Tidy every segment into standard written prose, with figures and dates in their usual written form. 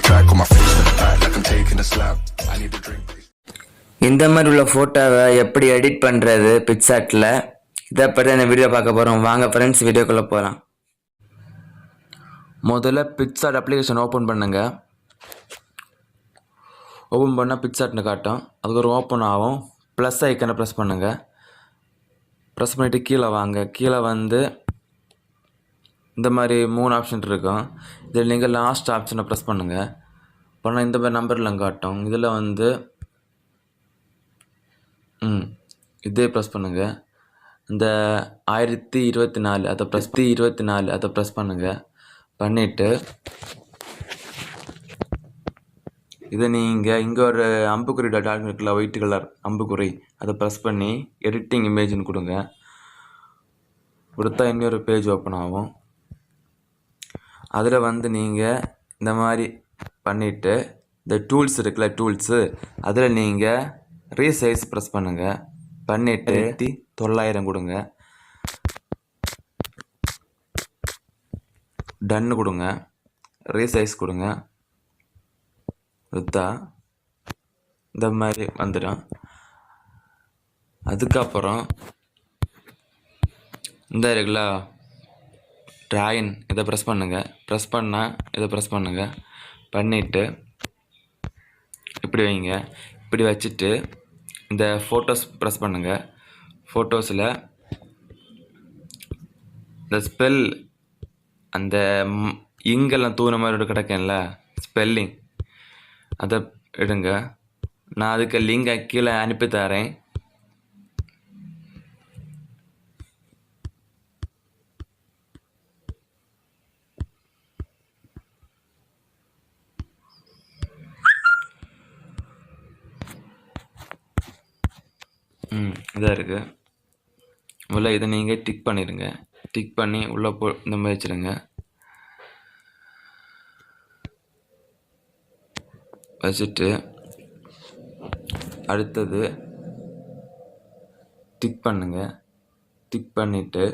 track, on my face to the back like I'm taking a slap. I need a drink. இந்த மாதிரி உள்ள ஃபோட்டோவை எப்படி edit பண்ணுறது பிக்சார்ட்டில், இதை பற்றி இந்த வீடியோ பார்க்க போகிறோம். வாங்க ஃப்ரெண்ட்ஸ், வீடியோக்குள்ளே போகலாம். முதல்ல பிக்சார்ட் அப்ளிகேஷன் ஓப்பன் பண்ணுங்க. ஓப்பன் பண்ணால் பிக்சார்ட்னு காட்டும். அதுக்கு ஒரு ஓப்பன் ஆகும். ப்ளஸ் ஐக்கனை ப்ரெஸ் பண்ணுங்கள். ப்ரெஸ் பண்ணிவிட்டு கீழே வாங்க. கீழே வந்து இந்த மாதிரி 3 ஆப்ஷன் இருக்கும். இதில் நீங்கள் லாஸ்ட் ஆப்ஷனை ப்ரெஸ் பண்ணுங்கள். பண்ணால் இந்த மாதிரி நம்பர்லாம் காட்டும். இதில் வந்து இதே ப்ரெஸ் பண்ணுங்கள். இந்த 1024 அதை ப்ரெஸ் பண்ணுங்கள். பண்ணிவிட்டு இதை நீங்கள் இங்கே ஒரு அம்புக்குறி டாட் இருக்குல்ல, ஒயிட் கலர் அம்புக்குறி, அதை ப்ரெஸ் பண்ணி எடிட்டிங் இமேஜ்னு கொடுங்க. கொடுத்தா இன்னொரு பேஜ் ஓப்பன் ஆகும். அதில் வந்து நீங்கள் இந்த மாதிரி பண்ணிவிட்டு இந்த டூல்ஸ் இருக்குல்ல, டூல்ஸு, அதில் நீங்கள் ரீசைஸ் ப்ரெஸ் பண்ணுங்கள். பண்ணிவிட்டு 900 கொடுங்க. டன்னு கொடுங்க. ரீசைஸ் கொடுங்க. கொடுத்தா இந்த மாதிரி வந்துடும். அதுக்கப்புறம் இந்த இருக்குல்ல ட்ராயிங், இதை ப்ரெஸ் பண்ணுங்கள். ப்ரெஸ் பண்ணால் இதை ப்ரெஸ் பண்ணுங்கள். பண்ணிவிட்டு இப்படி வைங்க. இப்படி வச்சுட்டு இந்த ஃபோட்டோஸ் ப்ரெஸ் பண்ணுங்கள். ஃபோட்டோஸில் இந்த ஸ்பெல், அந்த இங்கெல்லாம் தூண மாதிரி கிடக்கேன்ல ஸ்பெல்லிங், அதை எடுங்க. நான் அதுக்கு லிங்கை கீழே அனுப்பி தரேன். இதாக இருக்குது. உள்ள இதை நீங்கள் டிக் பண்ணிடுங்க. டிக் பண்ணி உள்ளே இந்த மாதிரி வச்சுருங்க. வச்சுட்டு அடுத்தது டிக் பண்ணுங்க. டிக் பண்ணிவிட்டு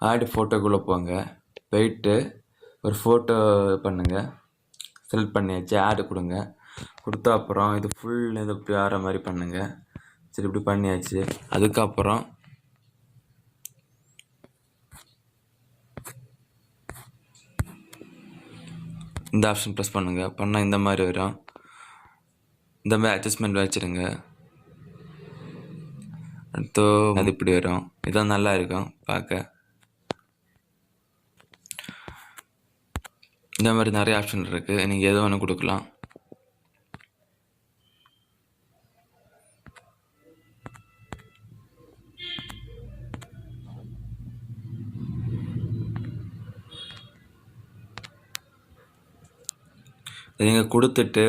ஆட் ஃபோட்டோக்குள்ளே போங்க. போயிட்டு ஒரு ஃபோட்டோ பண்ணுங்கள். செலக்ட் பண்ணியாச்சு. ஆடு கொடுங்க. கொடுத்த அப்புறம் இது ஃபுல் இது இப்படி ஆகிற மாதிரி பண்ணுங்கள். சரி, இப்படி பண்ணியாச்சு. அதுக்கப்புறம் இந்த ஆப்ஷன் ப்ரெஸ் பண்ணுங்கள். பண்ணால் இந்த மாதிரி வரும். இந்த மாதிரி அட்ஜஸ்ட்மெண்ட் வச்சுருங்க. அடுத்து அது இப்படி வரும். இதான் நல்லா இருக்கும் பார்க்க. இந்த மாதிரி நிறைய ஆப்ஷன் இருக்குது. நீங்கள் எது வேணும் கொடுக்கலாம். நீங்கள் கொடுத்துட்டு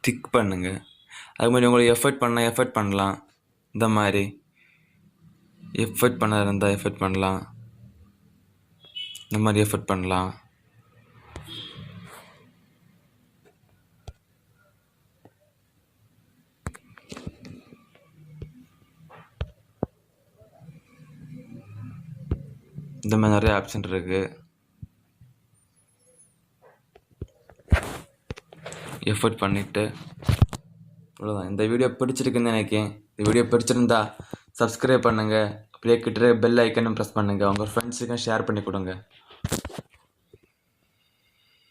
டிக் பண்ணுங்கள். அது மாதிரி உங்களுக்கு எஃபர்ட் பண்ணலாம். இந்த மாதிரி எஃபர்ட் பண்ண இருந்தால் எஃபர்ட் பண்ணலாம். இந்த மாதிரி எஃபர்ட் பண்ணலாம். இந்த மாதிரி நிறைய ஆப்ஷன் இருக்குது. எஃபர்ட் பண்ணிவிட்டு அவ்வளோதான். இந்த வீடியோ பிடிச்சிருக்குன்னு நினைக்கிறேன். இந்த வீடியோ பிடிச்சிருந்தா சப்ஸ்கிரைப் பண்ணுங்கள். அப்படியே கிட்ட பெல் ஐக்கனும் ப்ரெஸ் பண்ணுங்கள். உங்கள் ஃப்ரெண்ட்ஸுக்கும் ஷேர் பண்ணி கொடுங்க.